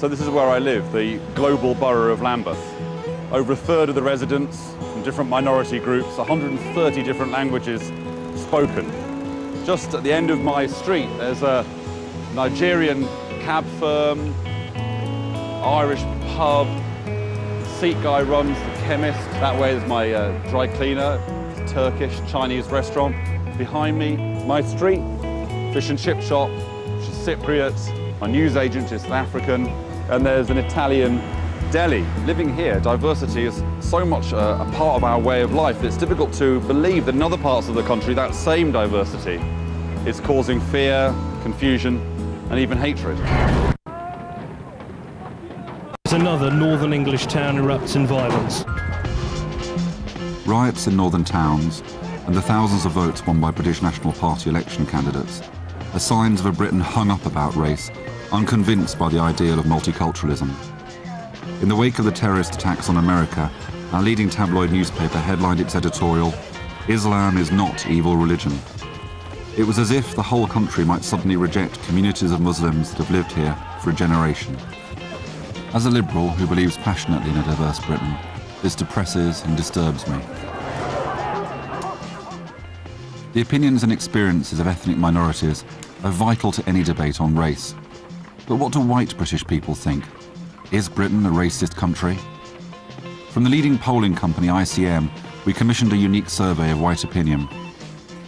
So this is where I live, the global borough of Lambeth. Over a third of the residents from different minority groups, 130 different languages spoken. Just at the end of my street, there's a Nigerian cab firm, Irish pub, Sikh guy runs the chemist. That way there's my dry cleaner, Turkish, Chinese restaurant. Behind me, my street, fish and chip shop, which is Cypriot. My newsagent is South African. And there's an Italian deli. Living here, diversity is so much a part of our way of life. It's difficult to believe that in other parts of the country, that same diversity is causing fear, confusion, and even hatred. Another northern English town erupts in violence. Riots in northern towns and the thousands of votes won by British National Party election candidates are signs of a Britain hung up about race, unconvinced by the ideal of multiculturalism. In the wake of the terrorist attacks on America, our leading tabloid newspaper headlined its editorial, "Islam is not evil religion." It was as if the whole country might suddenly reject communities of Muslims that have lived here for a generation. As a liberal who believes passionately in a diverse Britain, this depresses and disturbs me. The opinions and experiences of ethnic minorities are vital to any debate on race. But what do white British people think? Is Britain a racist country? From the leading polling company ICM, we commissioned a unique survey of white opinion.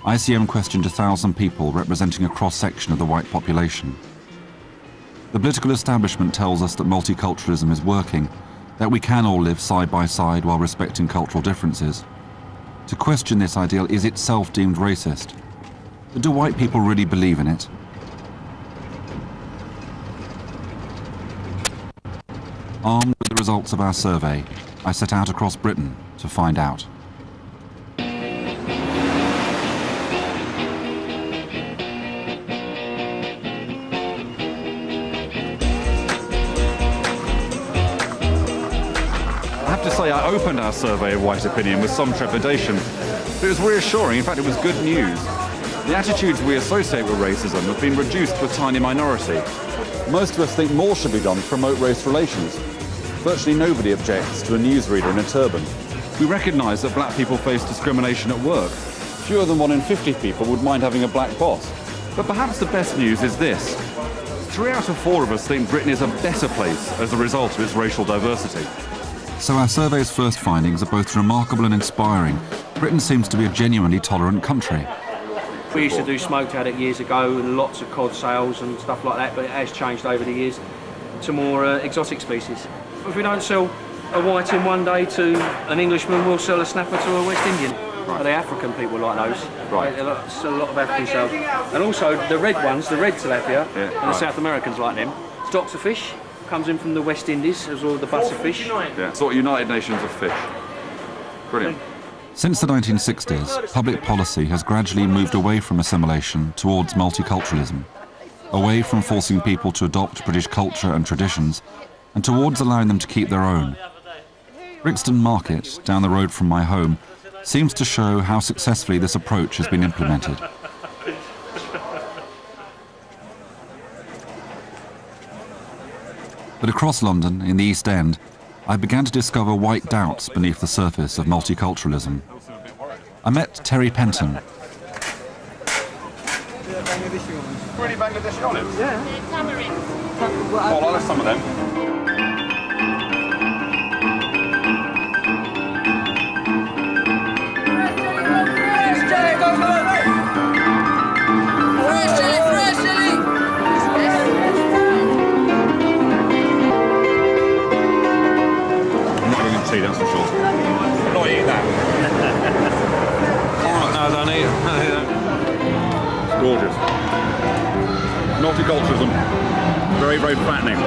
ICM questioned 1,000 people representing a cross-section of the white population. The political establishment tells us that multiculturalism is working, that we can all live side by side while respecting cultural differences. To question this ideal is itself deemed racist. But do white people really believe in it? Armed with the results of our survey, I set out across Britain to find out. I have to say, I opened our survey of white opinion with some trepidation. But it was reassuring, in fact it was good news. The attitudes we associate with racism have been reduced to a tiny minority. Most of us think more should be done to promote race relations. Virtually nobody objects to a newsreader in a turban. We recognise that black people face discrimination at work. Fewer than 1 in 50 people would mind having a black boss. But perhaps the best news is this. 3 out of 4 of us think Britain is a better place as a result of its racial diversity. So our survey's first findings are both remarkable and inspiring. Britain seems to be a genuinely tolerant country. We used to do smoked haddock years ago and lots of cod sales and stuff like that, but it has changed over the years to more exotic species. If we don't sell a whiting one day to an Englishman, we'll sell a snapper to a West Indian. Right. The African people like those. Right. It's a lot of African sales. And also the red ones, the red tilapia, and the South Americans like them. Stocks of fish comes in from the West Indies, as well as the butterfish. Yeah, sort of United Nations of fish. Brilliant. Since the 1960s, public policy has gradually moved away from assimilation towards multiculturalism, away from forcing people to adopt British culture and traditions, and towards allowing them to keep their own. Brixton Market, down the road from my home, seems to show how successfully this approach has been implemented. But across London, in the East End, I began to discover white doubts beneath the surface of multiculturalism. I met Terry Penton. Pretty Bangladeshi olives? Yeah. Tamarind. Well, I'll have some of them. That's for sure. Not eating that. Oh, no, I don't eat it. It's gorgeous. Multiculturalism. Very, very fattening.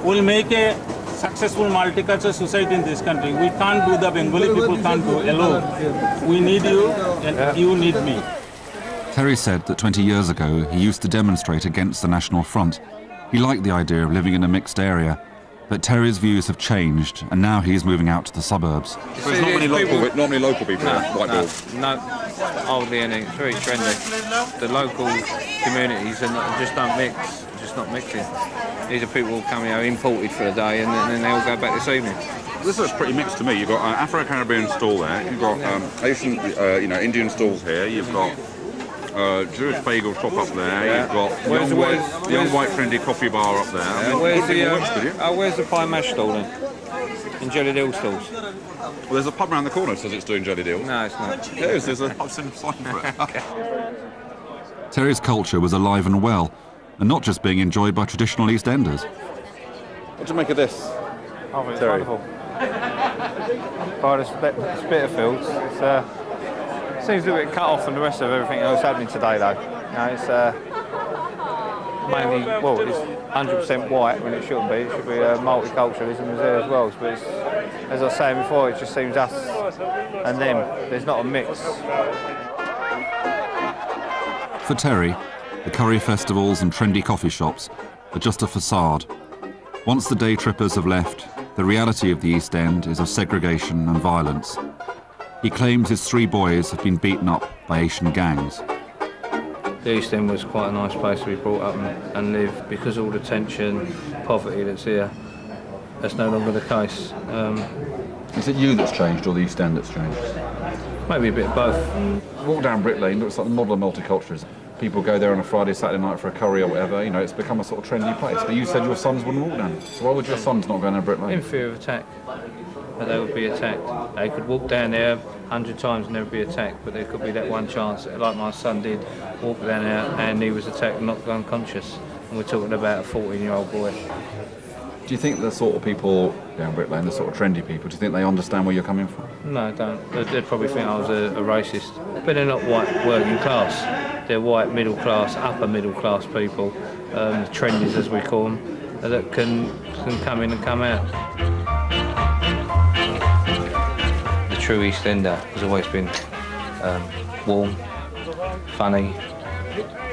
We'll make a successful multicultural society in this country. We can't do the Bengali people can't do alone. We need you and you need me. Terry said that 20 years ago he used to demonstrate against the National Front. He liked the idea of living in a mixed area. But Terry's views have changed, and now he's moving out to the suburbs. So there's not many local people at Whitehall? No, hardly any. It's very trendy. The local communities just don't mix. Just not mixing. These are people who come here imported for the day, and then they all go back this evening. This looks pretty mixed to me. You've got an Afro-Caribbean stall there. You've got Asian, Indian stalls here. You've got Jewish bagel shop up there. Yeah. You've got young white trendy coffee bar up there. Where's the pie mash stall then? And jelly deal stalls? Well, there's a pub around the corner that says it's doing jelly deals. No, it's not. It is. There's a sign for it. Terry's culture was alive and well, and not just being enjoyed by traditional East Enders. What do you make of this? Oh, it's Terry. wonderful. By the Spitalfields, it seems a bit cut off from the rest of everything else happening today, though. It's mainly, well, it's 100% white when it shouldn't be. It should be multiculturalism is there as well. But it's, as I was saying before, it just seems us and them. There's not a mix. For Terry, the curry festivals and trendy coffee shops are just a facade. Once the day trippers have left, the reality of the East End is of segregation and violence. He claims his 3 boys have been beaten up by Asian gangs. The East End was quite a nice place to be brought up and live. Because of all the tension, poverty that's here, that's no longer the case. Is it you that's changed or the East End that's changed? Maybe a bit of both. Walk down Brick Lane, looks like the model of multiculturalism. People go there on a Friday, Saturday night for a curry or whatever. You know, it's become a sort of trendy place. But you said your sons wouldn't walk down. So why would your sons not go down Brick Lane? In fear of attack. That they would be attacked. They could walk down there 100 times and never be attacked, but there could be that one chance, like my son did, walk down there and he was attacked and knocked unconscious. And we're talking about a 14-year-old boy. Do you think the sort of people down Brick Lane, the sort of trendy people, do you think they understand where you're coming from? No, I don't. They'd probably think I was a racist. But they're not white working class. They're white middle class, upper middle class people, the trendies as we call them, that can come in and come out. The true East Ender has always been warm, funny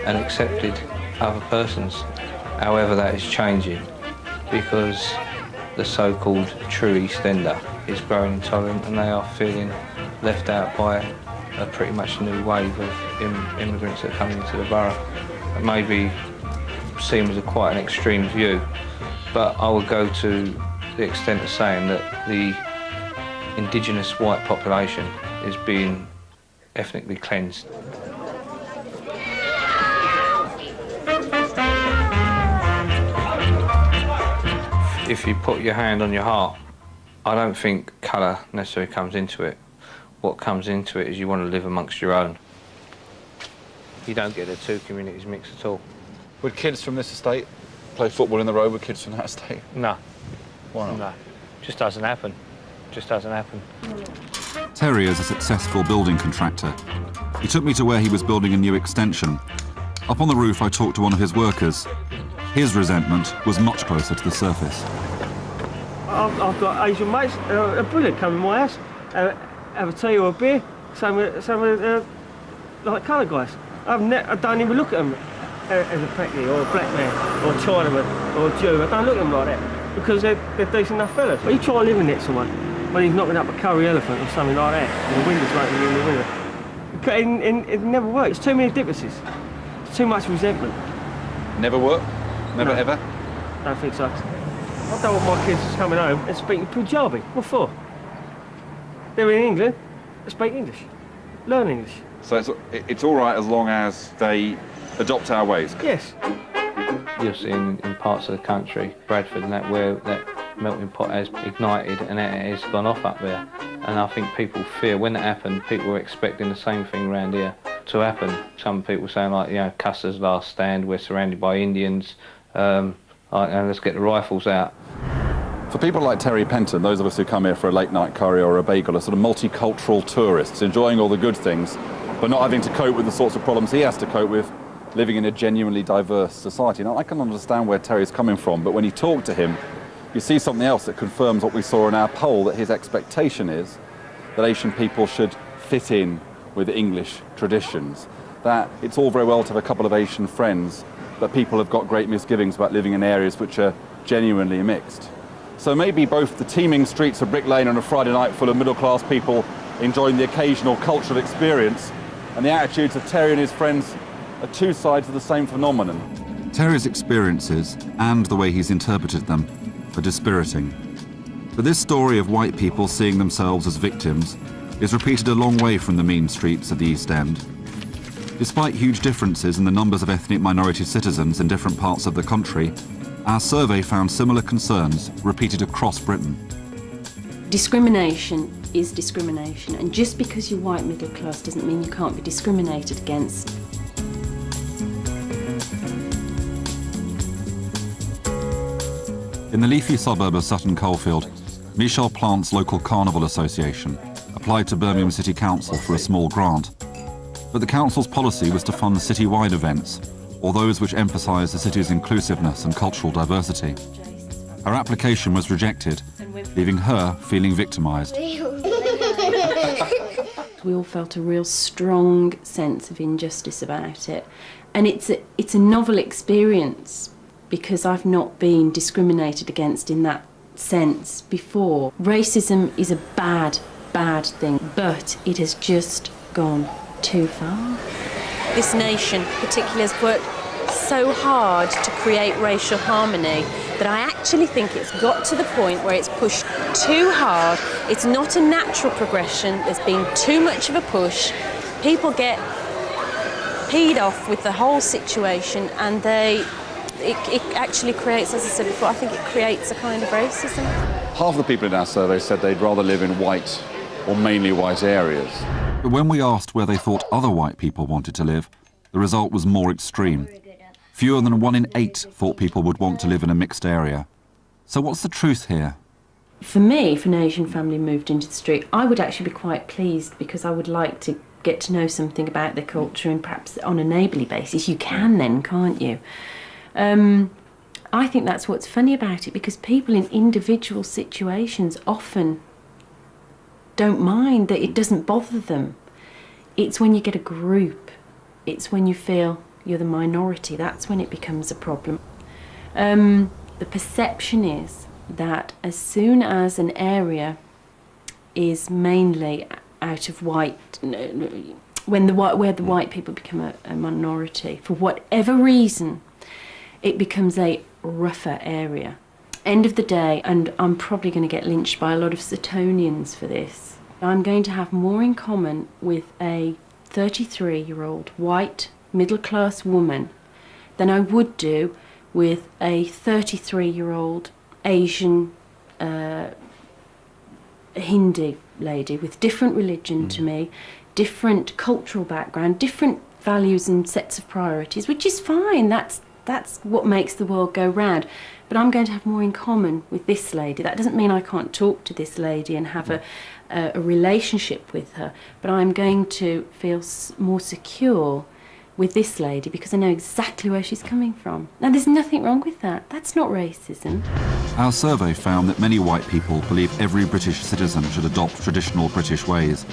and accepted other persons. However, that is changing because the so-called true East Ender is growing intolerant and they are feeling left out by a pretty much new wave of immigrants that are coming into the borough. It may be seen as quite an extreme view, but I would go to the extent of saying that the indigenous white population is being ethnically cleansed. If you put your hand on your heart, I don't think colour necessarily comes into it. What comes into it is you want to live amongst your own. You don't get the 2 communities mixed at all. Would kids from this estate play football in the road with kids from that estate? No. Why not? No. Just doesn't happen. Just doesn't happen. Terry is a successful building contractor. He took me to where he was building a new extension. Up on the roof, I talked to one of his workers. His resentment was much closer to the surface. I've got Asian mates, brilliant, come to my house, have a tea or a beer, same with like coloured guys. I don't even look at them as a Pekki or a black man or a Chinaman or a Jew. I don't look at them like that because they're decent enough fellas. But you try living next to one when he's knocking up a curry elephant or something like that, and the window's open in the window. It never works. Too many differences. It's too much resentment. Never work? Never No. ever? I don't think so. I don't want my kids just coming home and speaking Punjabi. What for? They're in England. They speak English. Learn English. So it's all right as long as they adopt our ways? Yes. You're seeing in parts of the country, Bradford and that, where that melting pot has ignited and it has gone off up there. And I think people fear, when that happened, people were expecting the same thing around here to happen. Some people saying like, you know, Custer's last stand, we're surrounded by Indians, and let's get the rifles out. For people like Terry Penton, those of us who come here for a late night curry or a bagel are sort of multicultural tourists, enjoying all the good things, but not having to cope with the sorts of problems he has to cope with living in a genuinely diverse society. Now, I can understand where Terry's coming from, but when you talk to him, you see something else that confirms what we saw in our poll, that his expectation is that Asian people should fit in with English traditions, that it's all very well to have a couple of Asian friends, but people have got great misgivings about living in areas which are genuinely mixed. So maybe both the teeming streets of Brick Lane on a Friday night full of middle-class people enjoying the occasional cultural experience and the attitudes of Terry and his friends are two sides of the same phenomenon. Terry's experiences and the way he's interpreted them are dispiriting. But this story of white people seeing themselves as victims is repeated a long way from the mean streets of the East End. Despite huge differences in the numbers of ethnic minority citizens in different parts of the country, our survey found similar concerns repeated across Britain. Discrimination is discrimination, and just because you're white middle class doesn't mean you can't be discriminated against. In the leafy suburb of Sutton Coldfield, Michel Plant's local carnival association applied to Birmingham City Council for a small grant. But the council's policy was to fund city-wide events, or those which emphasise the city's inclusiveness and cultural diversity. Her application was rejected, leaving her feeling victimised. We all felt a real strong sense of injustice about it. And it's a novel experience because I've not been discriminated against in that sense before. Racism is a bad, bad thing, but it has just gone too far. This nation particularly has worked so hard to create racial harmony that I actually think it's got to the point where it's pushed too hard. It's not a natural progression. There's been too much of a push. People get peed off with the whole situation, and it actually creates, as I said before, I think it creates a kind of racism. Half of the people in our survey said they'd rather live in white or mainly white areas. But when we asked where they thought other white people wanted to live, the result was more extreme. Fewer than 1 in 8 thought people would want to live in a mixed area. So what's the truth here? For me, if an Asian family moved into the street, I would actually be quite pleased because I would like to get to know something about their culture, and perhaps on a neighbourly basis. You can then, can't you? I think that's what's funny about it, because people in individual situations often don't mind, that it doesn't bother them. It's when you get a group, it's when you feel you're the minority, that's when it becomes a problem. The perception is that as soon as an area is mainly out of white, where the white people become a minority, for whatever reason, it becomes a rougher area. End of the day, and I'm probably going to get lynched by a lot of Suttonians for this, I'm going to have more in common with a 33-year-old white middle-class woman than I would do with a 33-year-old Asian Hindi lady with different religion to me, different cultural background, different values and sets of priorities, which is fine. That's what makes the world go round. But I'm going to have more in common with this lady. That doesn't mean I can't talk to this lady and have a relationship with her, but I'm going to feel more secure with this lady because I know exactly where she's coming from. Now, there's nothing wrong with that. That's not racism. Our survey found that many white people believe every British citizen should adopt traditional British ways.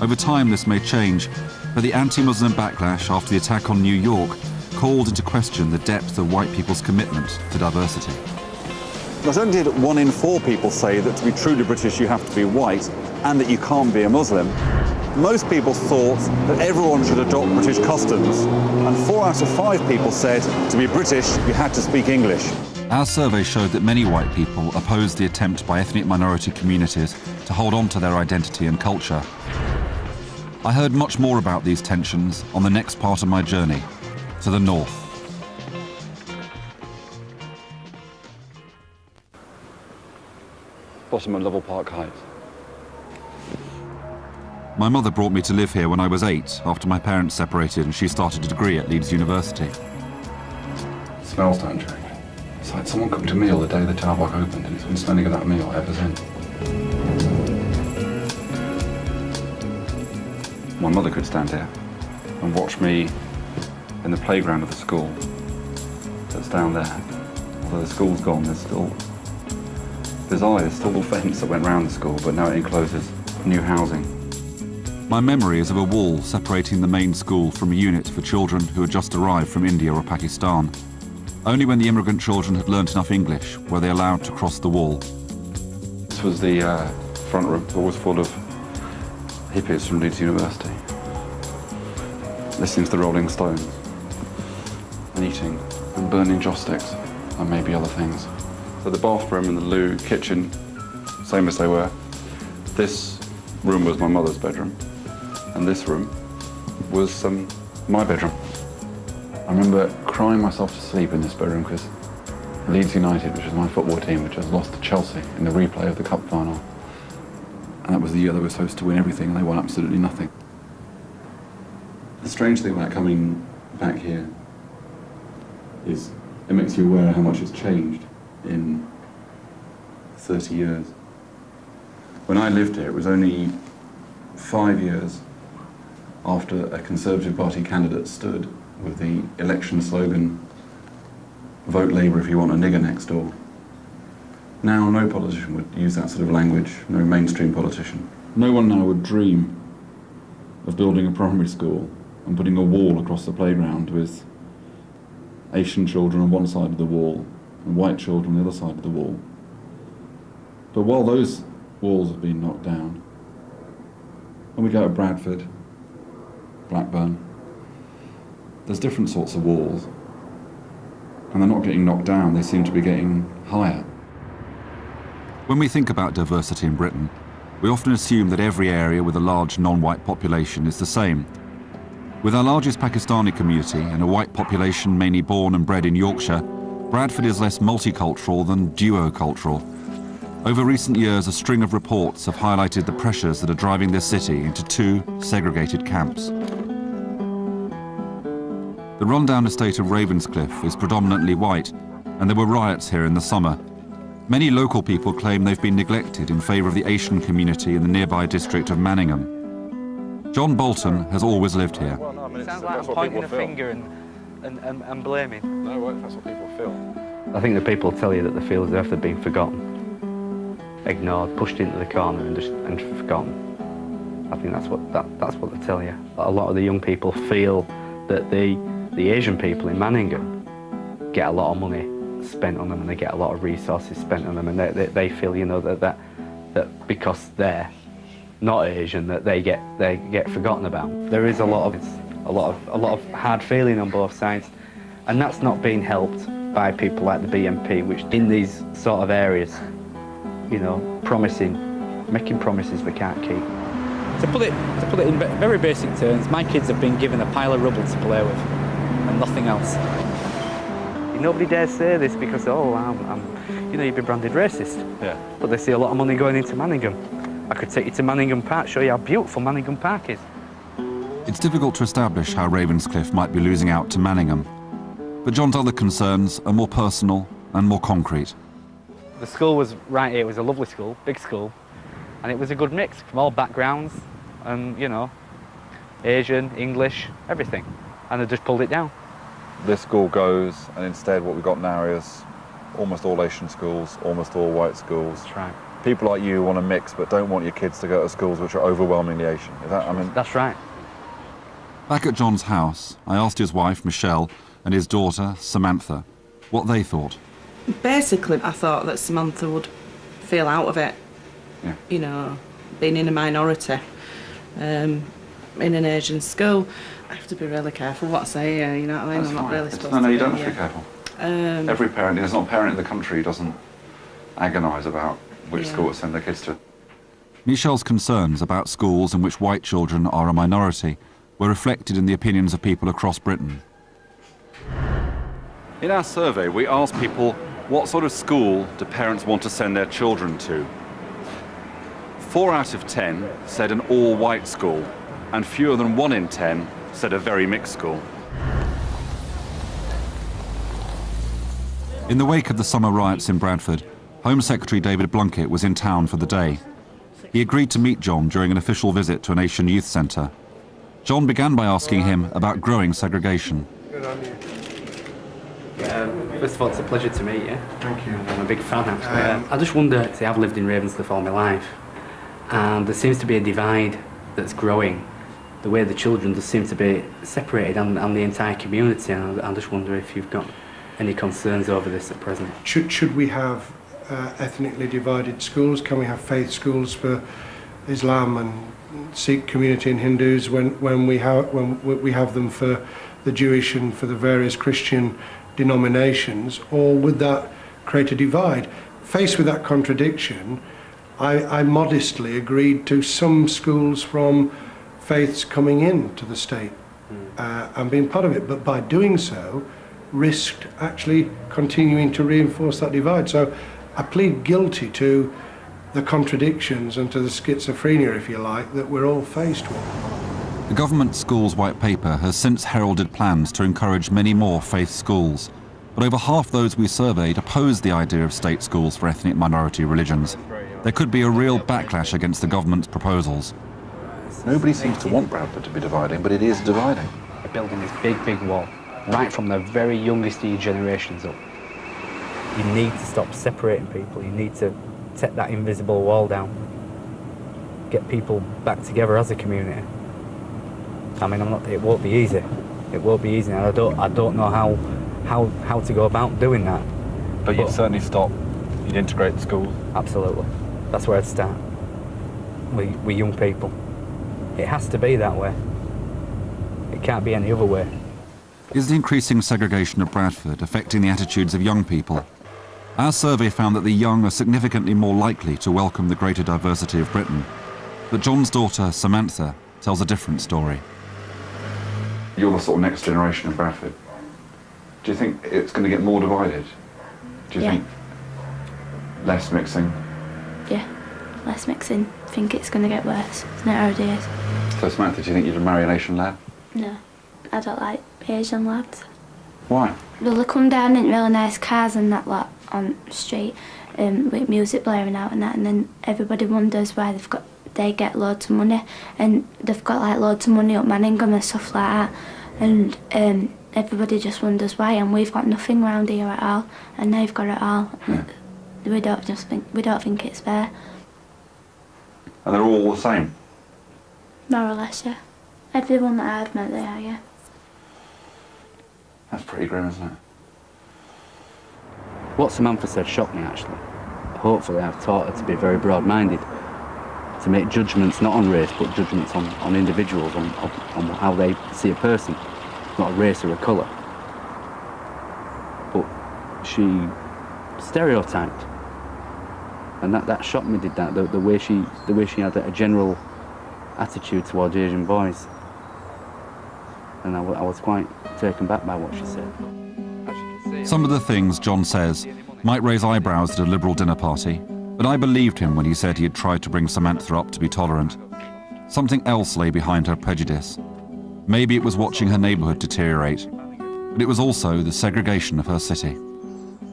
Over time, this may change, but the anti-Muslim backlash after the attack on New York called into question the depth of white people's commitment to diversity. Not only did 1 in 4 people say that to be truly British you have to be white and that you can't be a Muslim, most people thought that everyone should adopt British customs, and 4 out of 5 people said to be British you had to speak English. Our survey showed that many white people opposed the attempt by ethnic minority communities to hold on to their identity and culture. I heard much more about these tensions on the next part of my journey, to the north. Bottom of Lovell Park Heights. My mother brought me to live here when I was 8, after my parents separated and she started a degree at Leeds University. Smells don't change. It's like someone cooked a meal the day the tar block opened, and it's been smelling of that meal ever since. My mother could stand here and watch me in the playground of the school that's down there. Although the school's gone, there's still a fence that went round the school, but now it encloses new housing. My memory is of a wall separating the main school from a unit for children who had just arrived from India or Pakistan. Only when the immigrant children had learnt enough English were they allowed to cross the wall. This was the front room, always full of hippies from Leeds University, listening to the Rolling Stones and eating and burning joss sticks, and maybe other things. So the bathroom and the loo, kitchen, same as they were. This room was my mother's bedroom, and this room was my bedroom. I remember crying myself to sleep in this bedroom because Leeds United, which was my football team, which has lost to Chelsea in the replay of the cup final. And that was the year they were supposed to win everything, and they won absolutely nothing. The strange thing about coming back here is it makes you aware of how much it's changed in 30 years. When I lived here, it was only 5 years after a Conservative Party candidate stood with the election slogan, "Vote Labour if you want a nigger next door." Now, no politician would use that sort of language, no mainstream politician. No one now would dream of building a primary school and putting a wall across the playground with Asian children on one side of the wall and white children on the other side of the wall. But while those walls have been knocked down, when we go to Bradford, Blackburn, there's different sorts of walls, and they're not getting knocked down, they seem to be getting higher. When we think about diversity in Britain, we often assume that every area with a large non-white population is the same. With our largest Pakistani community and a white population mainly born and bred in Yorkshire, Bradford is less multicultural than duocultural. Over recent years, a string of reports have highlighted the pressures that are driving this city into two segregated camps. The rundown estate of Ravenscliffe is predominantly white, and there were riots here in the summer. Many local people claim they've been neglected in favour of the Asian community in the nearby district of Manningham. John Bolton has always lived here. It sounds like I'm pointing a finger and blaming. No, that's what people feel. I think the people tell you that they feel as if they've been forgotten, ignored, pushed into the corner and forgotten. I think that's what they tell you. A lot of the young people feel that the Asian people in Manningham get a lot of money spent on them, and they get a lot of resources spent on them, and they feel, you know, that because they're not Asian, that they get forgotten about. There is a lot of hard feeling on both sides, and that's not being helped by people like the BNP, which in these sort of areas, you know, making promises they can't keep. To put it in very basic terms, my kids have been given a pile of rubble to play with, and nothing else. Nobody dares say this because, you know, you'd be branded racist. Yeah. But they see a lot of money going into Manningham. I could take you to Manningham Park, show you how beautiful Manningham Park is. It's difficult to establish how Ravenscliffe might be losing out to Manningham, but John's other concerns are more personal and more concrete. The school was right here. It was a lovely school, big school, and it was a good mix from all backgrounds, and, you know, Asian, English, everything, and they just pulled it down. This school goes, and instead what we've got now is almost all Asian schools, almost all white schools. That's right. People like you want to mix, but don't want your kids to go to schools which are overwhelmingly Asian. Is that, I mean... That's right. Back at John's house, I asked his wife, Michelle, and his daughter, Samantha, what they thought. Basically, I thought that Samantha would feel out of it. Yeah. You know, being in a minority, in an Asian school. I have to be really careful what I say here, you know what I mean? That's I'm not fine. really supposed to. No, you don't be, have to be careful. Um, Every parent, there's not a parent in the country who doesn't agonise about which school to send their kids to. Michelle's concerns about schools in which white children are a minority were reflected in the opinions of people across Britain. In our survey, we asked people, what sort of school do parents want to send their children to? 4 out of 10 said an all-white school, and fewer than 1 in 10 said a very mixed school. In the wake of the summer riots in Bradford, Home Secretary David Blunkett was in town for the day. He agreed to meet John during an official visit to an Asian youth centre. John began by asking him about growing segregation. First of all, it's a pleasure to meet you. Thank you. I'm a big fan, actually. I just wonder, see, I've lived in Ravenscliffe all my life, and there seems to be a divide that's growing. The way the children just seem to be separated and the entire community, and I just wonder if you've got any concerns over this at present. Should we have ethnically divided schools? Can we have faith schools for Islam and Sikh community and Hindus when we have them for the Jewish and for the various Christian denominations, or would that create a divide? Faced with that contradiction, I modestly agreed to some schools from faiths coming in to the state and being part of it, but by doing so, risked actually continuing to reinforce that divide. So I plead guilty to the contradictions and to the schizophrenia, if you like, that we're all faced with. The government schools white paper has since heralded plans to encourage many more faith schools, but over half those we surveyed opposed the idea of state schools for ethnic minority religions. There could be a real backlash against the government's proposals. Nobody seems to want Bradford to be dividing, but it is dividing. They're building this big, big wall, right from the very youngest of your generations up. You need to stop separating people. You need to take that invisible wall down. Get people back together as a community. I mean, it won't be easy. It won't be easy, and I don't know how to go about doing that. But you'd certainly stop. You'd integrate the schools. Absolutely. That's where I'd start. We young people. It has to be that way. It can't be any other way. Is the increasing segregation of Bradford affecting the attitudes of young people? Our survey found that the young are significantly more likely to welcome the greater diversity of Britain. But John's daughter, Samantha, tells a different story. You're the sort of next generation of Bradford. Do you think it's going to get more divided? Do you think less mixing? Yeah, less mixing. I think it's going to get worse. It's not how it is. So Samantha, do you think you'd marry an Asian lad? No, I don't like Asian lads. Why? Well, they come down in really nice cars and that lot on the street with music blaring out and that, and then everybody wonders why they get loads of money, and they've got like loads of money up Manningham and stuff like that, and everybody just wonders why, and we've got nothing round here at all, and they've got it all. Yeah. We don't think it's fair. And they're all the same? More or less, yeah. Everyone that I've met, they are, yeah. That's pretty grim, isn't it? What Samantha said shocked me, actually. Hopefully I've taught her to be very broad-minded, to make judgments not on race, but judgments on individuals, on how they see a person, not a race or a colour. But she stereotyped, and that shocked me, did that, the way she had a general attitude towards Asian boys. And I was quite taken back by what she said. Some of the things John says might raise eyebrows at a Liberal dinner party, but I believed him when he said he had tried to bring Samantha up to be tolerant. Something else lay behind her prejudice. Maybe it was watching her neighbourhood deteriorate, but it was also the segregation of her city.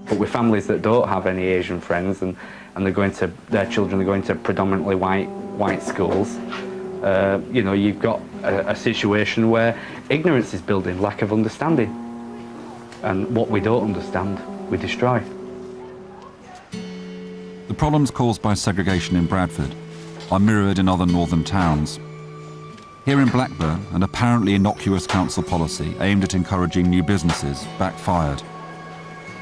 But with families that don't have any Asian friends and their children are going to predominantly white schools, you know, you've got a situation where ignorance is building, lack of understanding. And what we don't understand, we destroy. The problems caused by segregation in Bradford are mirrored in other northern towns. Here in Blackburn, an apparently innocuous council policy aimed at encouraging new businesses backfired.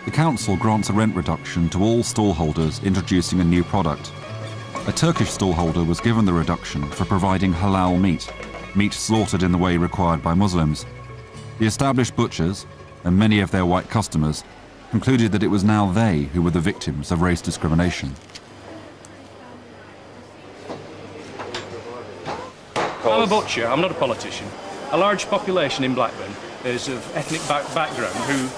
The council grants a rent reduction to all stallholders introducing a new product. A Turkish stallholder was given the reduction for providing halal meat slaughtered in the way required by Muslims. The established butchers, and many of their white customers, concluded that it was now they who were the victims of race discrimination. I'm a butcher, I'm not a politician. A large population in Blackburn is of ethnic background who,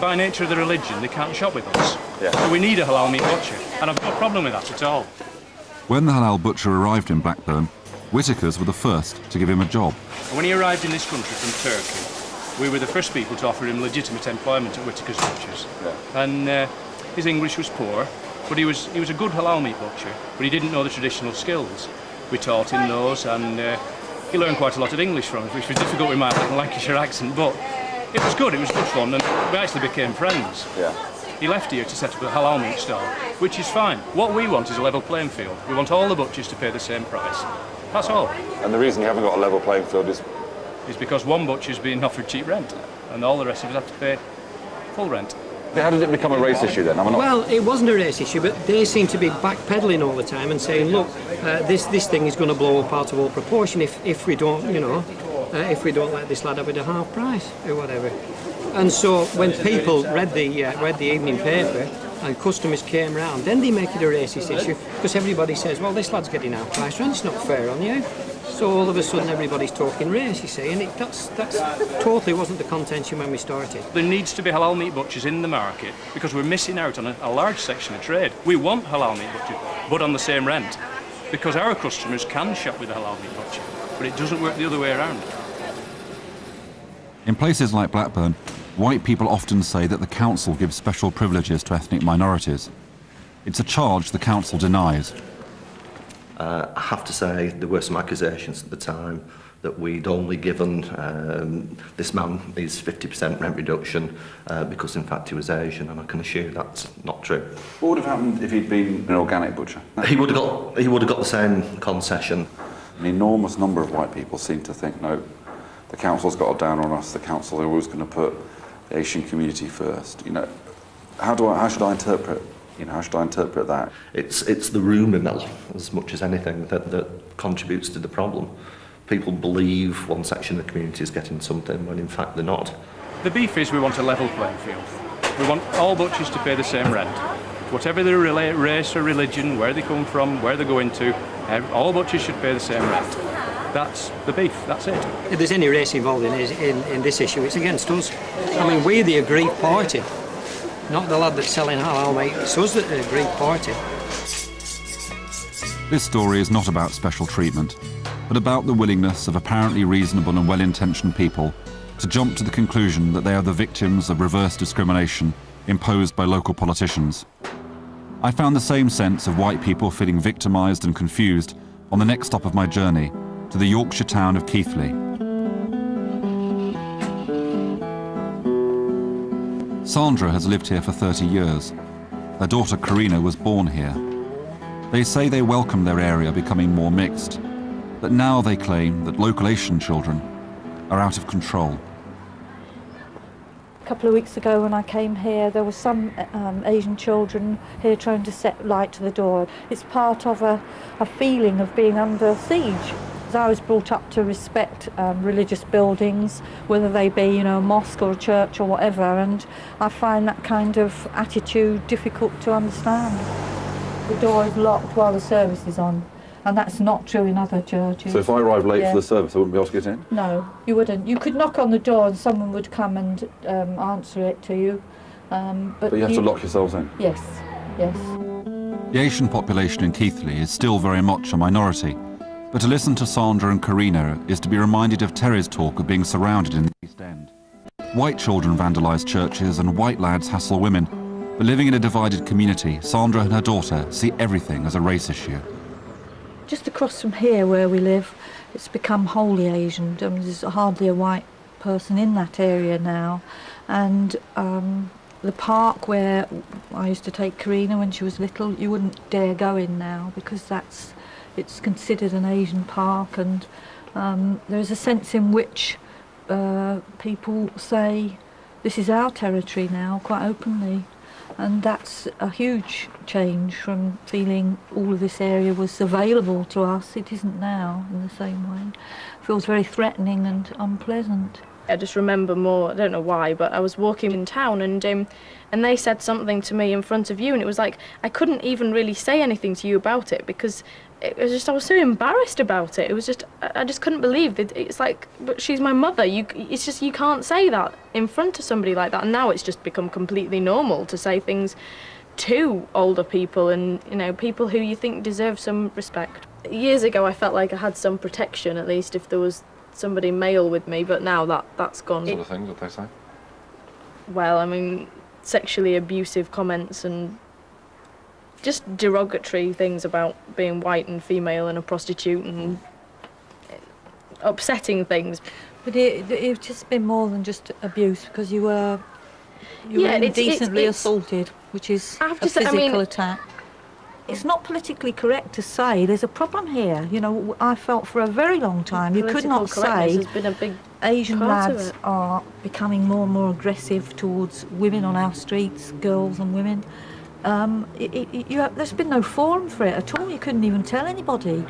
by nature of their religion, they can't shop with us. Yeah. So we need a halal meat butcher, and I've no problem with that at all. When the halal butcher arrived in Blackburn, Whitakers were the first to give him a job. When he arrived in this country from Turkey, we were the first people to offer him legitimate employment at Whitakers Butchers. Yeah. And his English was poor, but he was a good halal meat butcher, but he didn't know the traditional skills. We taught him those, and he learned quite a lot of English from us, which was difficult with my Lancashire accent, but it was good fun, and we actually became friends. Yeah. He left here to set up a halal meat stall, which is fine. What we want is a level playing field. We want all the butchers to pay the same price. That's all. And the reason you haven't got a level playing field is because one butcher's being offered cheap rent, and all the rest of us have to pay full rent. How did it become a race issue then? Well, it wasn't a race issue, but they seem to be backpedaling all the time and saying, look, this thing is going to blow up out of all proportion if we don't, you know, if we don't let this lad have it at half price or whatever. And so when people read the evening paper and customers came round, then they make it a racist issue because everybody says, well, this lad's getting our price rent, it's not fair on you. So all of a sudden everybody's talking race, you see, and that's totally wasn't the contention when we started. There needs to be halal meat butchers in the market because we're missing out on a large section of trade. We want halal meat butchers, but on the same rent, because our customers can shop with a halal meat butcher, but it doesn't work the other way around. In places like Blackburn, white people often say that the council gives special privileges to ethnic minorities. It's a charge the council denies. I have to say there were some accusations at the time that we'd only given this man his 50% rent reduction because in fact he was Asian, and I can assure that's not true. What would have happened if he'd been an organic butcher? He would have got the same concession. An enormous number of white people seem to think, no, the council's got a down on us, the council are always going to put the Asian community first. You know, how should I interpret? You know, how should I interpret that? It's the rumour mill as much as anything that contributes to the problem. People believe one section of the community is getting something when in fact they're not. The beef is we want a level playing field. We want all butchers to pay the same rent. Whatever their race or religion, where they come from, where they're going to, all butchers should pay the same rent. That's the beef, that's it. If there's any race involved in this issue, it's against us. I mean, we're the aggrieved party. Not the lad that's selling halal meat, it's us that are the aggrieved party. This story is not about special treatment, but about the willingness of apparently reasonable and well-intentioned people to jump to the conclusion that they are the victims of reverse discrimination imposed by local politicians. I found the same sense of white people feeling victimised and confused on the next stop of my journey to the Yorkshire town of Keighley. Sandra has lived here for 30 years. Their daughter Karina was born here. They say they welcome their area becoming more mixed, but now they claim that local Asian children are out of control. A couple of weeks ago when I came here, there were some Asian children here trying to set light to the door. It's part of a feeling of being under siege. I was brought up to respect religious buildings, whether they be, you know, a mosque or a church or whatever, and I find that kind of attitude difficult to understand. The door is locked while the service is on, and that's not true in other churches. So if I arrived late for the service, I wouldn't be able to get in? No, you wouldn't. You could knock on the door and someone would come and answer it to you. But you have to lock yourselves in? Yes, yes. The Asian population in Keighley is still very much a minority, but to listen to Sandra and Karina is to be reminded of Terry's talk of being surrounded in the East End. White children vandalise churches and white lads hassle women, but living in a divided community, Sandra and her daughter see everything as a race issue. Just across from here where we live, it's become wholly Asian. There's hardly a white person in that area now. And the park where I used to take Karina when she was little, you wouldn't dare go in now because it's considered an Asian park, and there's a sense in which people say this is our territory now quite openly, and that's a huge change from feeling all of this area was available to us. It isn't now in the same way. It feels very threatening and unpleasant. I just remember more, I don't know why, but I was walking in town and they said something to me in front of you, and it was like I couldn't even really say anything to you about it because it was just, I was so embarrassed about it. It was just, I just couldn't believe that. It's like, but she's my mother. It's just, you can't say that in front of somebody like that. And now it's just become completely normal to say things to older people and, you know, people who you think deserve some respect. Years ago I felt like I had some protection, at least if there was somebody male with me, but now that's gone. What sort of things would they say? Well, I mean, sexually abusive comments and just derogatory things about being white and female and a prostitute and upsetting things. But it's just been more than just abuse, because you were indecently assaulted, which is a physical attack. It's not politically correct to say there's a problem here. You know, I felt for a very long time you could not say has been a big Asian lads are becoming more and more aggressive towards women on our streets, girls and women. There's been no forum for it at all. You couldn't even tell anybody.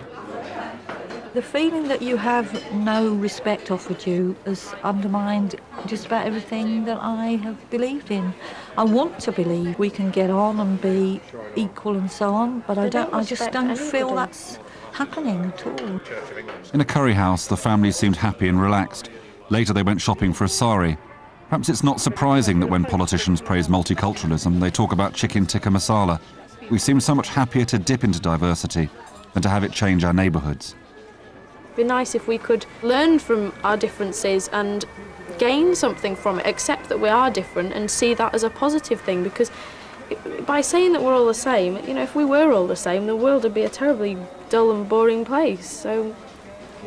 The feeling that you have no respect offered you has undermined just about everything that I have believed in. I want to believe we can get on and be equal and so on, but I just don't feel that's happening at all. In a curry house, the family seemed happy and relaxed. Later they went shopping for a sari. Perhaps it's not surprising that when politicians praise multiculturalism, they talk about chicken tikka masala. We seem so much happier to dip into diversity than to have it change our neighbourhoods. It'd be nice if we could learn from our differences and gain something from it, accept that we are different and see that as a positive thing, because by saying that we're all the same, you know, if we were all the same, the world would be a terribly dull and boring place. So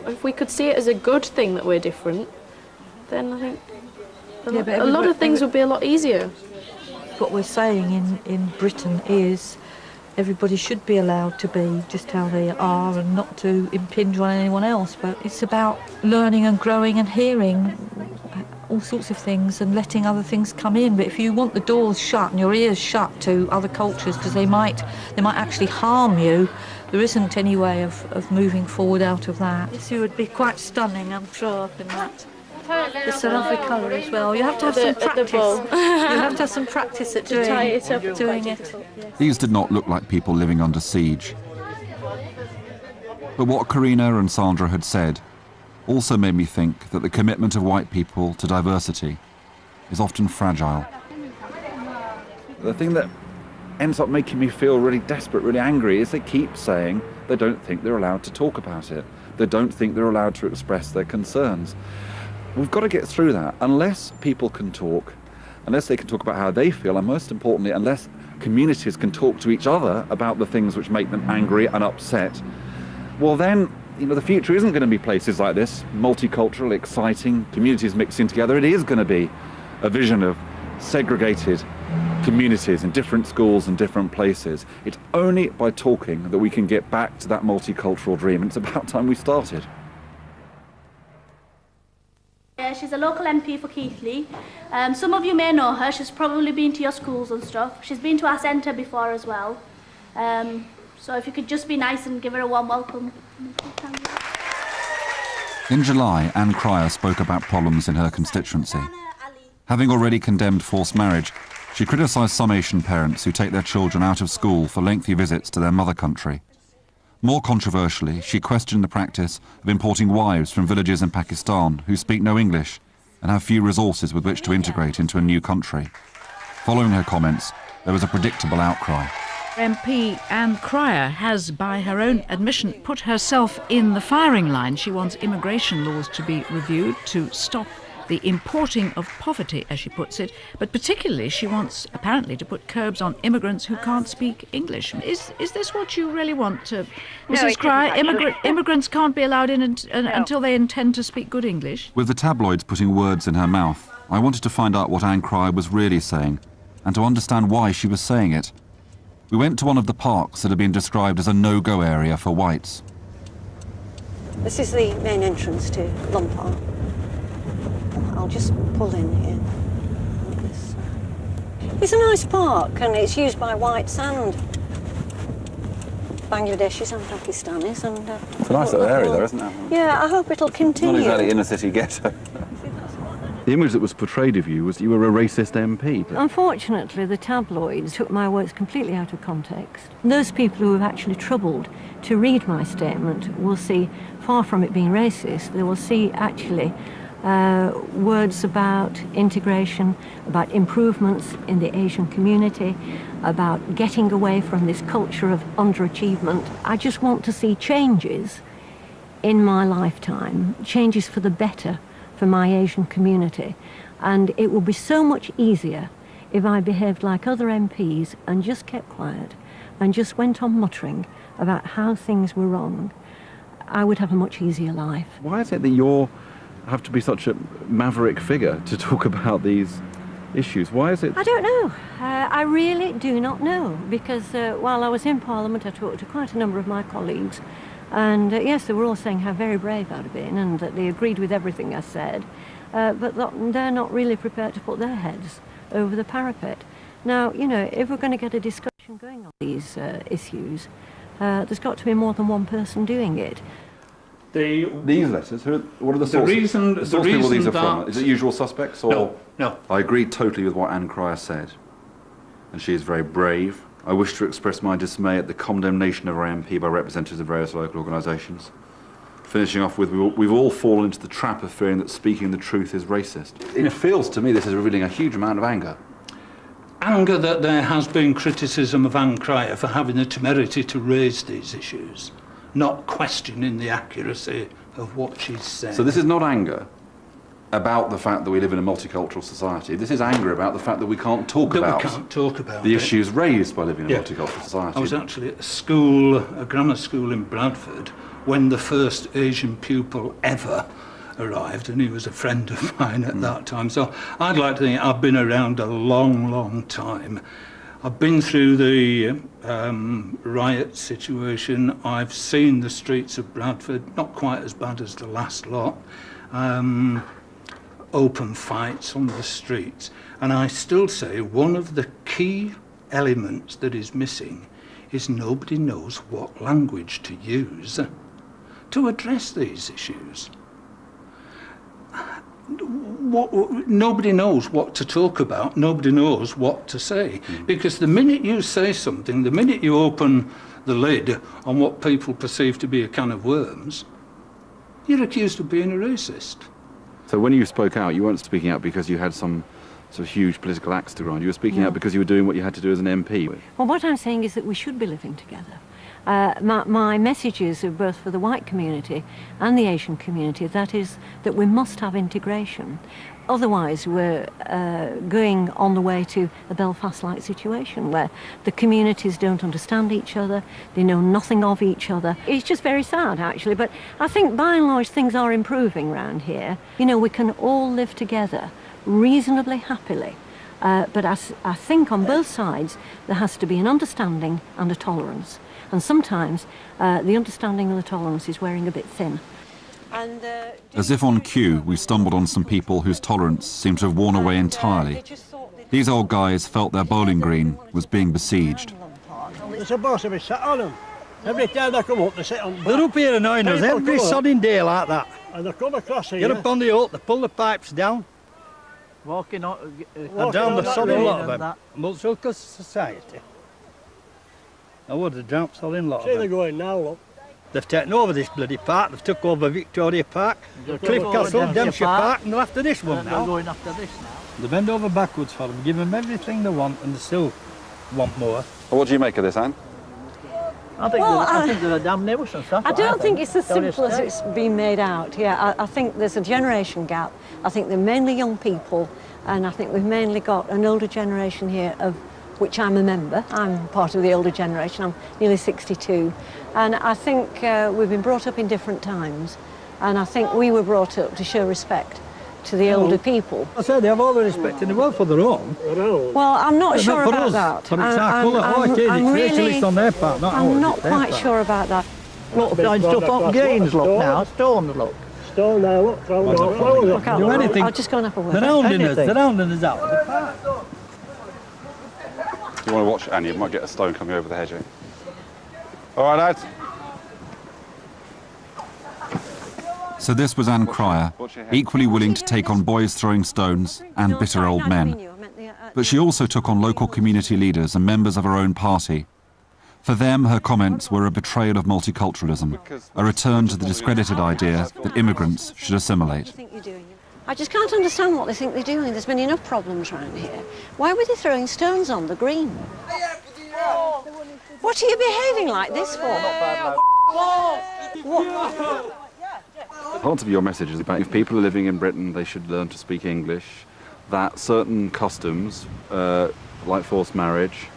if we could see it as a good thing that we're different, then I think a lot of things would be a lot easier. What we're saying in Britain is everybody should be allowed to be just how they are and not to impinge on anyone else, but it's about learning and growing and hearing all sorts of things and letting other things come in. But if you want the doors shut and your ears shut to other cultures because they might actually harm you, there isn't any way of moving forward out of that. This would be quite stunning, I'm sure, in that. It's a lovely colour as well. You have to have some practice. You have to have some practice at doing it. These did not look like people living under siege. But what Karina and Sandra had said also made me think that the commitment of white people to diversity is often fragile. The thing that ends up making me feel really desperate, really angry, is they keep saying they don't think they're allowed to talk about it. They don't think they're allowed to express their concerns. We've got to get through that. Unless people can talk, unless they can talk about how they feel, and most importantly, unless communities can talk to each other about the things which make them angry and upset, well then, you know, the future isn't going to be places like this, multicultural, exciting, communities mixing together. It is going to be a vision of segregated communities in different schools and different places. It's only by talking that we can get back to that multicultural dream, and it's about time we started. Yeah, she's a local MP for Keighley. Some of you may know her. She's probably been to your schools and stuff. She's been to our centre before as well. So if you could just be nice and give her a warm welcome. In July, Anne Cryer spoke about problems in her constituency. Having already condemned forced marriage, she criticised some Asian parents who take their children out of school for lengthy visits to their mother country. More controversially, she questioned the practice of importing wives from villages in Pakistan who speak no English and have few resources with which to integrate into a new country. Following her comments, there was a predictable outcry. MP Anne Cryer has, by her own admission, put herself in the firing line. She wants immigration laws to be reviewed to stop the importing of poverty, as she puts it, but particularly she wants, apparently, to put curbs on immigrants who can't speak English. Is this what you really want, Mrs. Cryer? Immigrants can't be allowed in until they intend to speak good English? With the tabloids putting words in her mouth, I wanted to find out what Anne Cryer was really saying and to understand why she was saying it. We went to one of the parks that had been described as a no-go area for whites. This is the main entrance to Lum Park. I'll just pull in here. It's a nice park and it's used by whites and Bangladeshis and Pakistanis. And, it's a nice little area there, isn't it? Yeah, I hope it'll continue. It's not exactly inner city ghetto. The image that was portrayed of you was that you were a racist MP. Unfortunately, the tabloids took my words completely out of context. Those people who have actually troubled to read my statement will see, far from it being racist, they will see actually words about integration, about improvements in the Asian community, about getting away from this culture of underachievement. I just want to see changes in my lifetime, changes for the better for my Asian community. And it will be so much easier if I behaved like other MPs and just kept quiet and just went on muttering about how things were wrong. I would have a much easier life. Why is it that you have to be such a maverick figure to talk about these issues? Why is it? I don't know. I really do not know, because while I was in Parliament I talked to quite a number of my colleagues, and yes, they were all saying how very brave I'd have been and that they agreed with everything I said, but they're not really prepared to put their heads over the parapet. Now, you know, if we're going to get a discussion going on these issues, there's got to be more than one person doing it. These letters, what are the source people these are from? Is it usual suspects? Or? No. I agree totally with what Anne Cryer said, and she is very brave. I wish to express my dismay at the condemnation of our MP by representatives of various local organisations. Finishing off with, we've all fallen into the trap of fearing that speaking the truth is racist. It feels to me this is revealing a huge amount of anger. Anger that there has been criticism of Anne Cryer for having the temerity to raise these issues, not questioning the accuracy of what she's said. So this is not anger about the fact that we live in a multicultural society. This is anger about the fact that we can't talk about the issues raised by living in a multicultural society. I was actually at a grammar school in Bradford, when the first Asian pupil ever arrived, and he was a friend of mine at that time. So I'd like to think I've been around a long, long time. I've been through the riot situation. I've seen the streets of Bradford, not quite as bad as the last lot. Open fights on the streets. And I still say one of the key elements that is missing is nobody knows what language to use to address these issues. Nobody knows what to talk about, nobody knows what to say. Because the minute you say something, the minute you open the lid on what people perceive to be a can of worms, you're accused of being a racist. So when you spoke out, you weren't speaking out because you had some sort of huge political axe to grind. You were speaking out because you were doing what you had to do as an MP. Well, what I'm saying is that we should be living together. My messages are both for the white community and the Asian community, that is, that we must have integration. Otherwise, we're going on the way to a Belfast-like situation where the communities don't understand each other, they know nothing of each other. It's just very sad, actually, but I think by and large things are improving around here. You know, we can all live together reasonably happily. But I think on both sides there has to be an understanding and a tolerance. And sometimes the understanding and the tolerance is wearing a bit thin. As if on cue, we stumbled on some people whose tolerance seemed to have worn away entirely. These old guys felt their bowling green was being besieged. They're supposed to be sat on them. Every time they come up, they sit on. They're up here annoying us every sodding day like that. And they come across here. Get up on the hut, they pull the pipes down. Walking on, and down the sodding lot of them. Multicultural society. I would have dropped sodding lot of them. See, they're going now, look. They've taken over this bloody park, they've took over Victoria Park, Cliff Castle, Dempsey Park, and they're after this one now. They're going after this now. They bend over backwards for them, give them everything they want, and they still want more. Well, what do you make of this, Anne? I think they're a damn nuisance. I don't think it's as simple as it's been made out. Yeah, I think there's a generation gap. I think they're mainly young people, and I think we've mainly got an older generation here, of which I'm a member. I'm part of the older generation. I'm nearly 62. And I think we've been brought up in different times. And I think we were brought up to show respect to the older people. I said they have all the respect in the world for their own. Well, I'm not sure about that. But it's our colour. Oh, it is. It's racialist on their part, not ours. I'm not quite sure about that. Look, behind stuff on gains, look now. Stone, look. Stone now, look. Do anything. I'll just go and have a word. They're hounding us. They're hounding us out of the park. You want to watch Anne, you might get a stone coming over the hedge. All right, lads. So this was Anne Cryer, equally willing to take on boys throwing stones and bitter old men. But she also took on local community leaders and members of her own party. For them, her comments were a betrayal of multiculturalism, a return to the discredited idea that immigrants should assimilate. I just can't understand what they think they're doing. There's been enough problems around here. Why were they throwing stones on the green? What are you behaving like this for? Part of your message is about if people are living in Britain, they should learn to speak English, that certain customs, like forced marriage,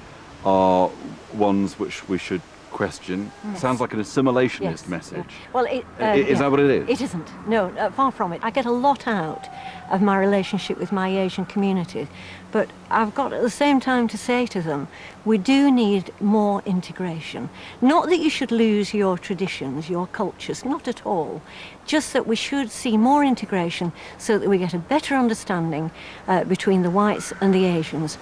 are ones which we should question. Yes. Sounds like an assimilationist message. Yeah. Well, is that what it is? It isn't. No, far from it. I get a lot out of my relationship with my Asian community, but I've got at the same time to say to them, we do need more integration. Not that you should lose your traditions, your cultures, not at all. Just that we should see more integration so that we get a better understanding between the whites and the Asians,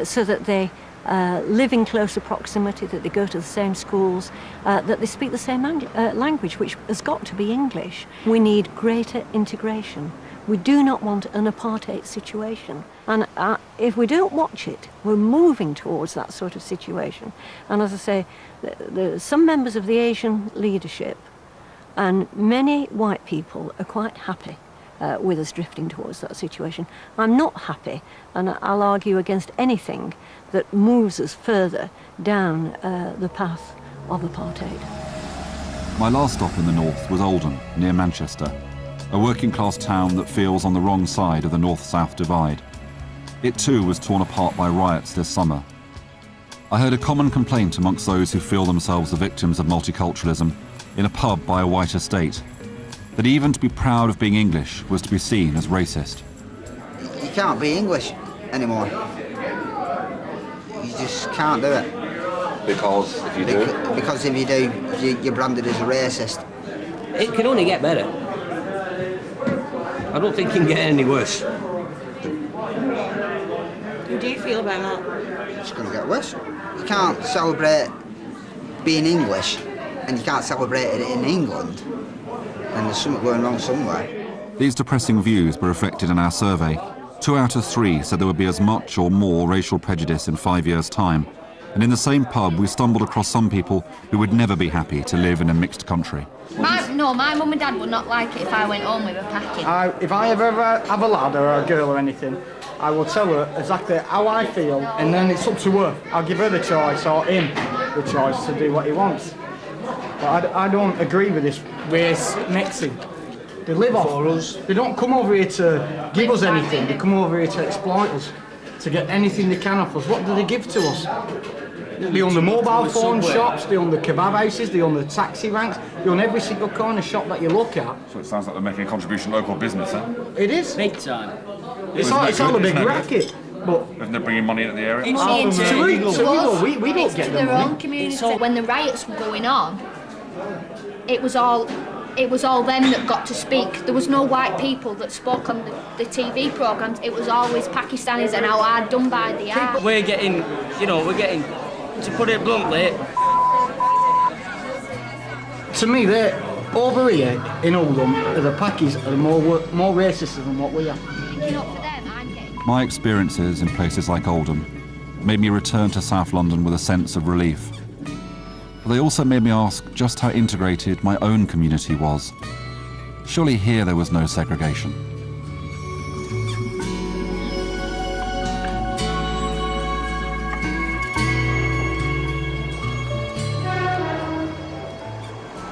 so that they live in closer proximity, that they go to the same schools, that they speak the same language, which has got to be English. We need greater integration. We do not want an apartheid situation. And if we don't watch it, we're moving towards that sort of situation. And as I say, some members of the Asian leadership and many white people are quite happy with us drifting towards that situation. I'm not happy, and I'll argue against anything that moves us further down the path of apartheid. My last stop in the north was Oldham, near Manchester, a working-class town that feels on the wrong side of the north-south divide. It too was torn apart by riots this summer. I heard a common complaint amongst those who feel themselves the victims of multiculturalism in a pub by a white estate, that even to be proud of being English was to be seen as racist. You can't be English anymore. You just can't do it. Because if you do? Because if you do, you're branded as a racist. It can only get better. I don't think it can get any worse. How do you feel about that? It's going to get worse. You can't celebrate being English and you can't celebrate it in England. And there's something going wrong somewhere. These depressing views were reflected in our survey. 2 out of 3 said there would be as much or more racial prejudice in 5 years' time. And in the same pub, we stumbled across some people who would never be happy to live in a mixed country. My mum and dad would not like it if I went home with a packet. If I ever have a lad or a girl or anything, I will tell her exactly how I feel, and then it's up to her. I'll give her the choice, or him the choice, to do what he wants. But I don't agree with this race mixing. They live off us. They don't come over here to give us anything. They come over here to exploit us, to get anything they can off us. What do they give to us? They own the mobile phone shops, they own the kebab houses, they own the taxi ranks, they own every single corner shop that you look at. So it sounds like they're making a contribution to local business, eh? It is. Big time. It's all a big racket. But isn't they bringing money into the area? We don't get their money. own community. So when the riots were going on, it was all them that got to speak. There was no white people that spoke on the TV programmes. It was always Pakistanis and how hard done by the are. We're getting, to put it bluntly. To me, they're over here in Oldham, the Pakis are more racist than what we are. My experiences in places like Oldham made me return to South London with a sense of relief. But they also made me ask just how integrated my own community was. Surely here there was no segregation.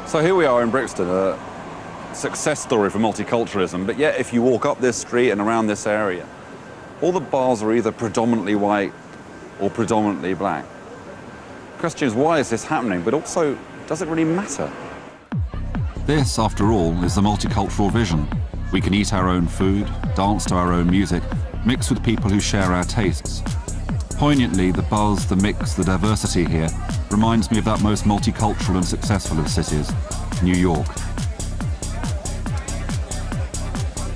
So here we are in Brixton, a success story for multiculturalism, but yet if you walk up this street and around this area, all the bars are either predominantly white or predominantly black. The question is, why is this happening? But also, does it really matter? This, after all, is the multicultural vision. We can eat our own food, dance to our own music, mix with people who share our tastes. Poignantly, the buzz, the mix, the diversity here reminds me of that most multicultural and successful of cities, New York.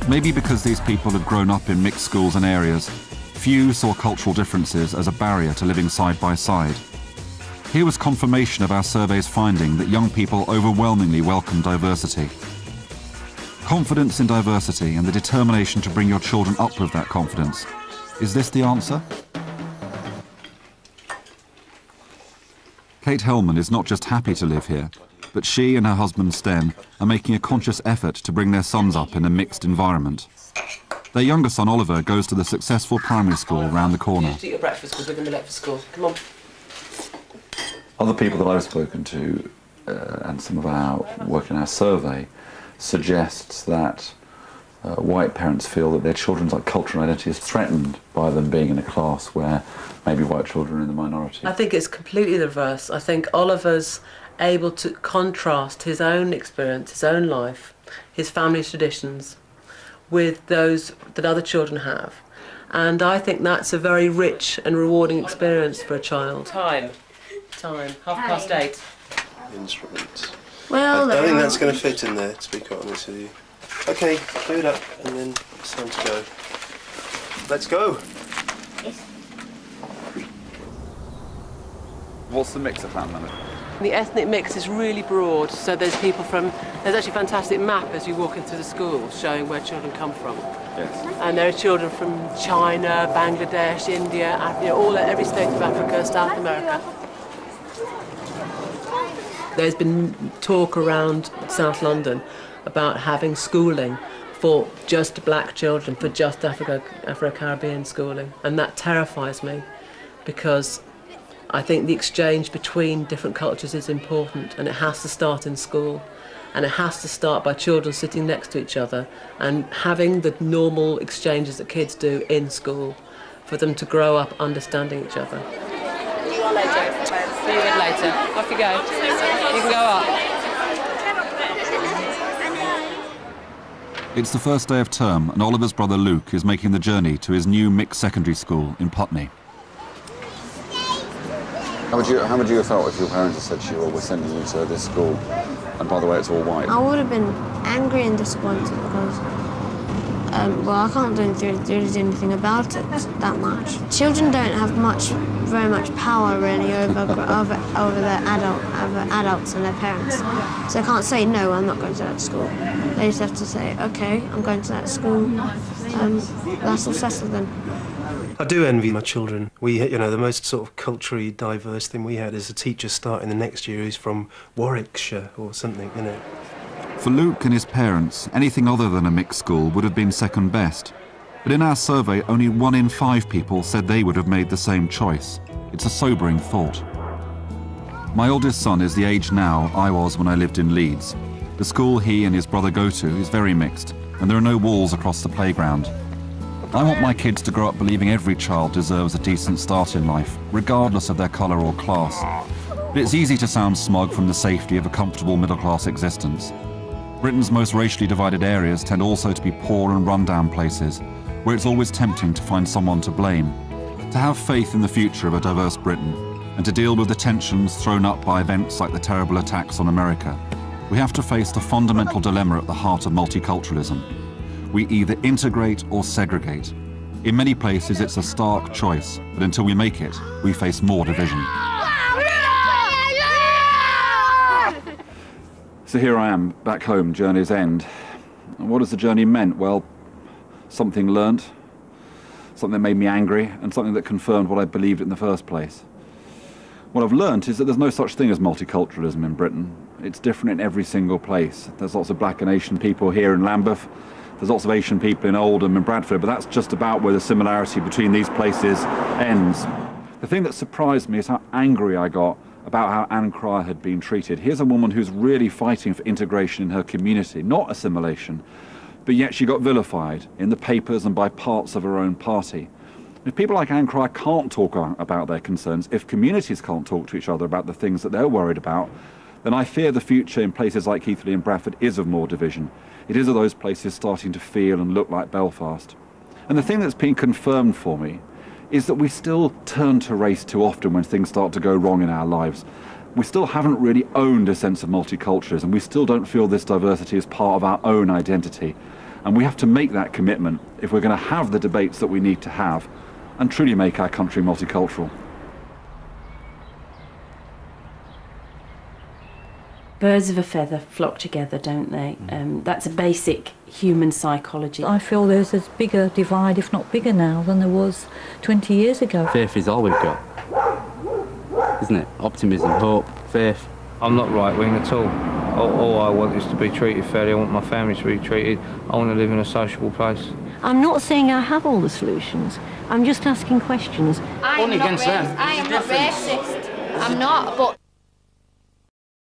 Maybe because these people had grown up in mixed schools and areas, few saw cultural differences as a barrier to living side by side. Here was confirmation of our survey's finding that young people overwhelmingly welcome diversity. Confidence in diversity and the determination to bring your children up with that confidence. Is this the answer? Kate Hellman is not just happy to live here, but she and her husband Sten are making a conscious effort to bring their sons up in a mixed environment. Their younger son Oliver goes to the successful primary school round the corner. Just eat your breakfast because we're going to be late for school. Come on. Other people that I've spoken to, and some of our work in our survey, suggests that white parents feel that their children's cultural identity is threatened by them being in a class where maybe white children are in the minority. I think it's completely the reverse. I think Oliver's able to contrast his own experience, his own life, his family's traditions with those that other children have. And I think that's a very rich and rewarding experience for a child. Time. 8:30. Instruments. Well, I think that's going to fit in there, to be quite honest with you. Okay, do it up, and then it's time to go. Let's go. What's the mix of family members? The ethnic mix is really broad, so there's people from, there's actually a fantastic map as you walk into the school showing where children come from. Yes. And there are children from China, Bangladesh, India, every state of Africa, South America. There's been talk around South London about having schooling for just black children, for just Afro-Caribbean schooling, and that terrifies me because I think the exchange between different cultures is important, and it has to start in school, and it has to start by children sitting next to each other and having the normal exchanges that kids do in school for them to grow up understanding each other. See you later. See you a bit later. Off you go. You can go up. It's the first day of term, and Oliver's brother Luke is making the journey to his new mixed secondary school in Putney. How would you have felt if your parents had said to you, well, we're sending you to this school, and by the way, it's all white? I would have been angry and disappointed because, well, I can't do anything about it that much. Children don't have very much power really over their adults and their parents. So they can't say, no, I'm not going to that school. They just have to say, okay, I'm going to that school. That's all settled then. I do envy my children. The most sort of culturally diverse thing we had is a teacher starting the next year who's from Warwickshire or something, For Luke and his parents, anything other than a mixed school would have been second best. But in our survey, only 1 in 5 people said they would have made the same choice. It's a sobering thought. My oldest son is the age now I was when I lived in Leeds. The school he and his brother go to is very mixed, and there are no walls across the playground. I want my kids to grow up believing every child deserves a decent start in life, regardless of their colour or class. But it's easy to sound smug from the safety of a comfortable middle-class existence. Britain's most racially divided areas tend also to be poor and run-down places, where it's always tempting to find someone to blame. To have faith in the future of a diverse Britain, and to deal with the tensions thrown up by events like the terrible attacks on America, we have to face the fundamental dilemma at the heart of multiculturalism. We either integrate or segregate. In many places it's a stark choice, but until we make it, we face more division. So here I am, back home, journey's end. And what has the journey meant? Well, something learnt, something that made me angry, and something that confirmed what I believed in the first place. What I've learnt is that there's no such thing as multiculturalism in Britain. It's different in every single place. There's lots of black and Asian people here in Lambeth. There's lots of Asian people in Oldham and Bradford, but that's just about where the similarity between these places ends. The thing that surprised me is how angry I got about how Anne Cryer had been treated. Here's a woman who's really fighting for integration in her community, not assimilation, but yet she got vilified in the papers and by parts of her own party. If people like Anne Cryer can't talk about their concerns, if communities can't talk to each other about the things that they're worried about, then I fear the future in places like Keighley and Bradford is of more division. It is of those places starting to feel and look like Belfast. And the thing that's been confirmed for me is that we still turn to race too often when things start to go wrong in our lives. We still haven't really owned a sense of multiculturalism. We still don't feel this diversity as part of our own identity. And we have to make that commitment if we're going to have the debates that we need to have and truly make our country multicultural. Birds of a feather flock together, don't they? That's a basic human psychology. I feel there's a bigger divide, if not bigger now, than there was 20 years ago. Faith is all we've got, isn't it? Optimism, hope, faith. I'm not right-wing at all. All I want is to be treated fairly. I want my family to be treated. I want to live in a sociable place. I'm not saying I have all the solutions. I'm just asking questions. I am not racist. I'm not, but...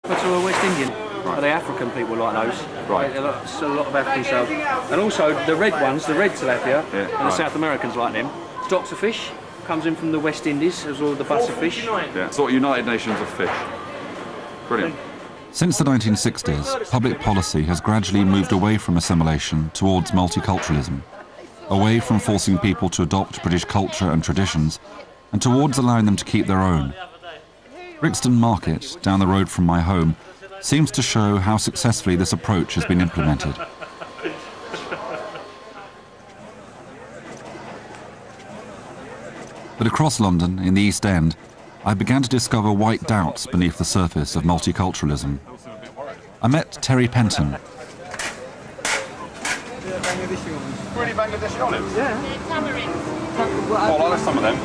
But to a West Indian, are they African people like those? Right. There's a lot of African shells. And also the red ones, the red tilapia, and the South Americans like them. Stocks of fish comes in from the West Indies, as well as the butts of fish. Yeah, sort of United Nations of fish. Brilliant. Since the 1960s, public policy has gradually moved away from assimilation towards multiculturalism, away from forcing people to adopt British culture and traditions, and towards allowing them to keep their own. Brixton Market, down the road from my home, seems to show how successfully this approach has been implemented. But across London, in the East End, I began to discover white doubts beneath the surface of multiculturalism. I met Terry Penton. Really Bangladeshi olives? Yeah. Tamarind. Oh, I'll have some of them.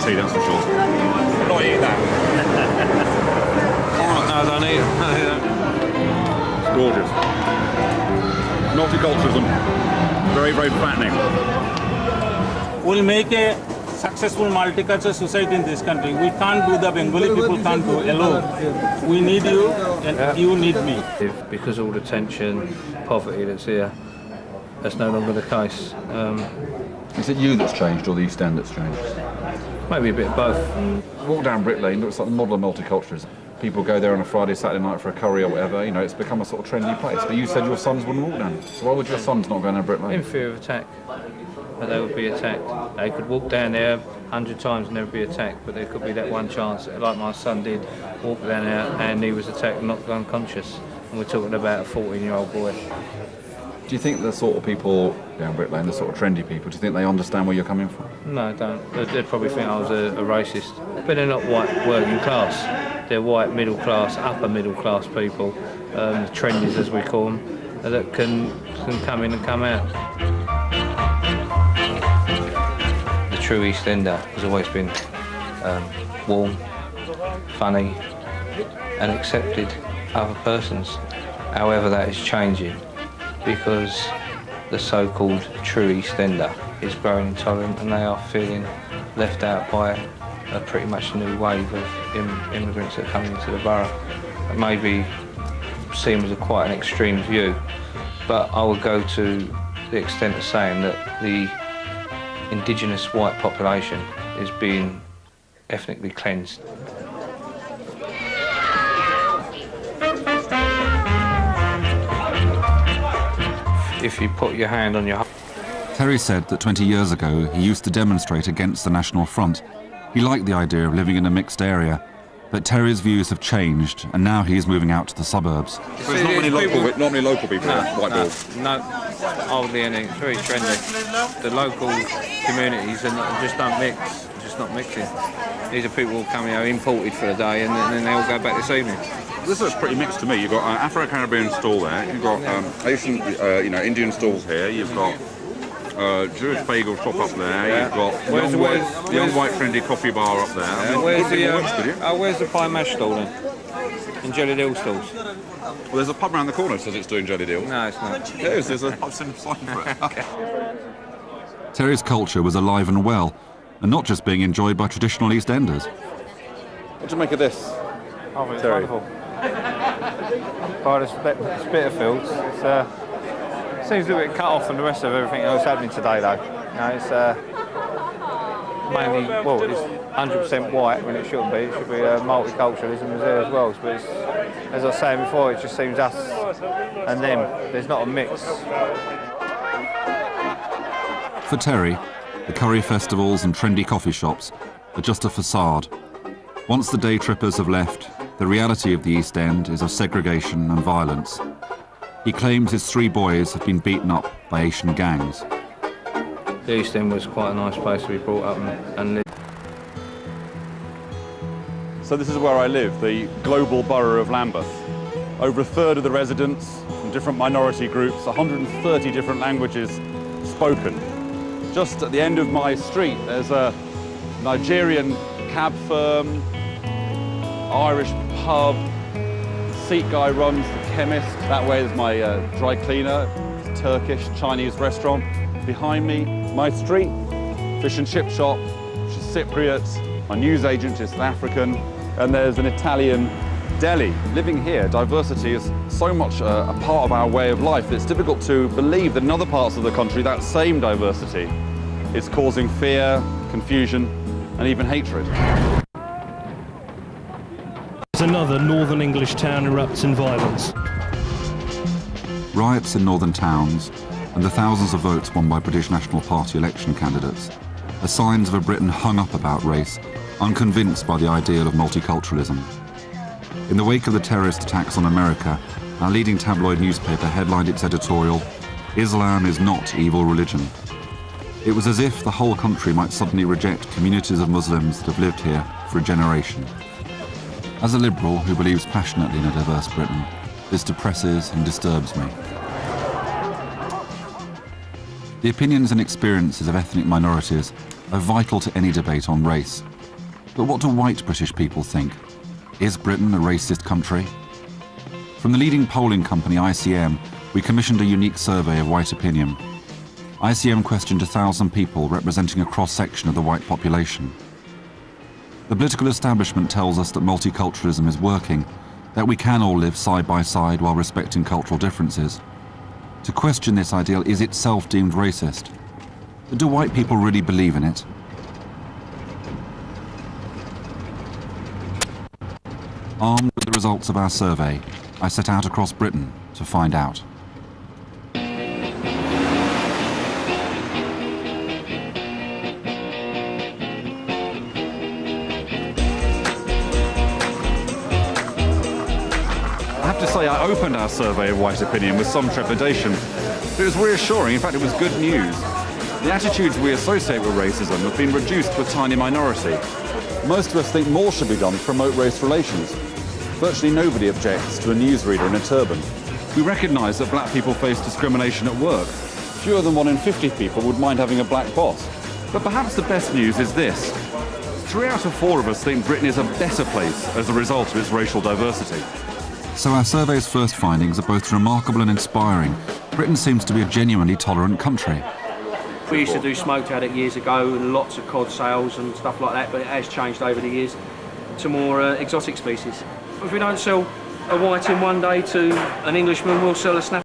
That's for sure. Not eat that. Oh, no, I don't eat it. It's gorgeous. Multiculturalism. Very, very fattening. We'll make a successful multicultural society in this country. We can't do the Bengali people can't do alone. We need you and you need me. Because all the tension, poverty that's here, that's no longer the case. Is it you that's changed or the East End that's changed? Maybe a bit of both. Walk down Brick Lane, looks like the model of multiculturalism. People go there on a Friday, Saturday night for a curry or whatever, you know, it's become a sort of trendy place. But you said your sons wouldn't walk down. So why would your sons not go down Brick Lane? In fear of attack. That they would be attacked. They could walk down there 100 times and never be attacked, but there could be that one chance, like my son did, walk down there and he was attacked and knocked unconscious. And we're talking about a 14-year-old boy. Do you think the sort of people down Brick Lane, the sort of trendy people, do you think they understand where you're coming from? No, I don't. They'd probably think I was a racist. But they're not white working class. They're white middle class, upper middle class people, trendies as we call them, that can come in and come out. The true East Ender has always been warm, funny and accepted other persons. However, that is changing, because the so-called true East Ender is growing intolerant and they are feeling left out by a pretty much new wave of immigrants that are coming into the borough. It may be seen as quite an extreme view, but I would go to the extent of saying that the indigenous white population is being ethnically cleansed. If you put your hand on your heart. Terry said that 20 years ago he used to demonstrate against the National Front. He liked the idea of living in a mixed area, but Terry's views have changed and now he's moving out to the suburbs. So there's not many local people in Whitefield? No, hardly any. It's very trendy. The local communities just don't mix, just not mixing. These are people who come here imported for the day and then they all go back this evening. This looks pretty mixed to me. You've got an Afro-Caribbean stall there, you've got Asian, Indian stalls here, you've got Jewish bagel shop up there, you've got young white trendy coffee bar up there. I mean, where's the pie mash stall then? In Jelly Deal stalls? Well, there's a pub around the corner that says it's doing Jelly Deal. No, it's not. It is, there's a sign for it. Okay. Terry's culture was alive and well, and not just being enjoyed by traditional East Enders. What do you make of this? Oh, it's Terry. wonderful. By the Spitterfields, it seems a little bit cut off from the rest of everything else happening today, though. No, it's mainly, well, it's 100% white when it shouldn't be. It should be multiculturalism is there as well. But it's, as I was saying before, it just seems us and them. There's not a mix. For Terry, the curry festivals and trendy coffee shops are just a facade. Once the day trippers have left, the reality of the East End is of segregation and violence. He claims his 3 boys have been beaten up by Asian gangs. The East End was quite a nice place to be brought up and live. So this is where I live, the global borough of Lambeth. Over a third of the residents from different minority groups, 130 different languages spoken. Just at the end of my street, there's a Nigerian cab firm, Irish pub, Sikh guy runs the chemist. That way is my dry cleaner, Turkish, Chinese restaurant. Behind me, my street, fish and chip shop, which is Cypriot. My newsagent is South African. And there's an Italian deli. Living here, diversity is so much a part of our way of life. It's difficult to believe that in other parts of the country, that same diversity is causing fear, confusion, and even hatred. Another northern English town erupts in violence. Riots in northern towns and the thousands of votes won by British National Party election candidates are signs of a Britain hung up about race, unconvinced by the ideal of multiculturalism. In the wake of the terrorist attacks on America, our leading tabloid newspaper headlined its editorial, "Islam is not evil religion." It was as if the whole country might suddenly reject communities of Muslims that have lived here for a generation. As a liberal who believes passionately in a diverse Britain, this depresses and disturbs me. The opinions and experiences of ethnic minorities are vital to any debate on race. But what do white British people think? Is Britain a racist country? From the leading polling company ICM, we commissioned a unique survey of white opinion. ICM questioned 1,000 people representing a cross-section of the white population. The political establishment tells us that multiculturalism is working, that we can all live side by side while respecting cultural differences. To question this ideal is itself deemed racist. But do white people really believe in it? Armed with the results of our survey, I set out across Britain to find out. I have to say, I opened our survey of white opinion with some trepidation, but it was reassuring. In fact, it was good news. The attitudes we associate with racism have been reduced to a tiny minority. Most of us think more should be done to promote race relations. Virtually nobody objects to a newsreader in a turban. We recognise that black people face discrimination at work. Fewer than 1 in 50 people would mind having a black boss. But perhaps the best news is this. 3 out of 4 of us think Britain is a better place as a result of its racial diversity. So our survey's first findings are both remarkable and inspiring. Britain seems to be a genuinely tolerant country. We used to do smoked haddock years ago and lots of cod sales and stuff like that, but it has changed over the years to more exotic species. If we don't sell a whiting one day to an Englishman, we'll sell a snapper.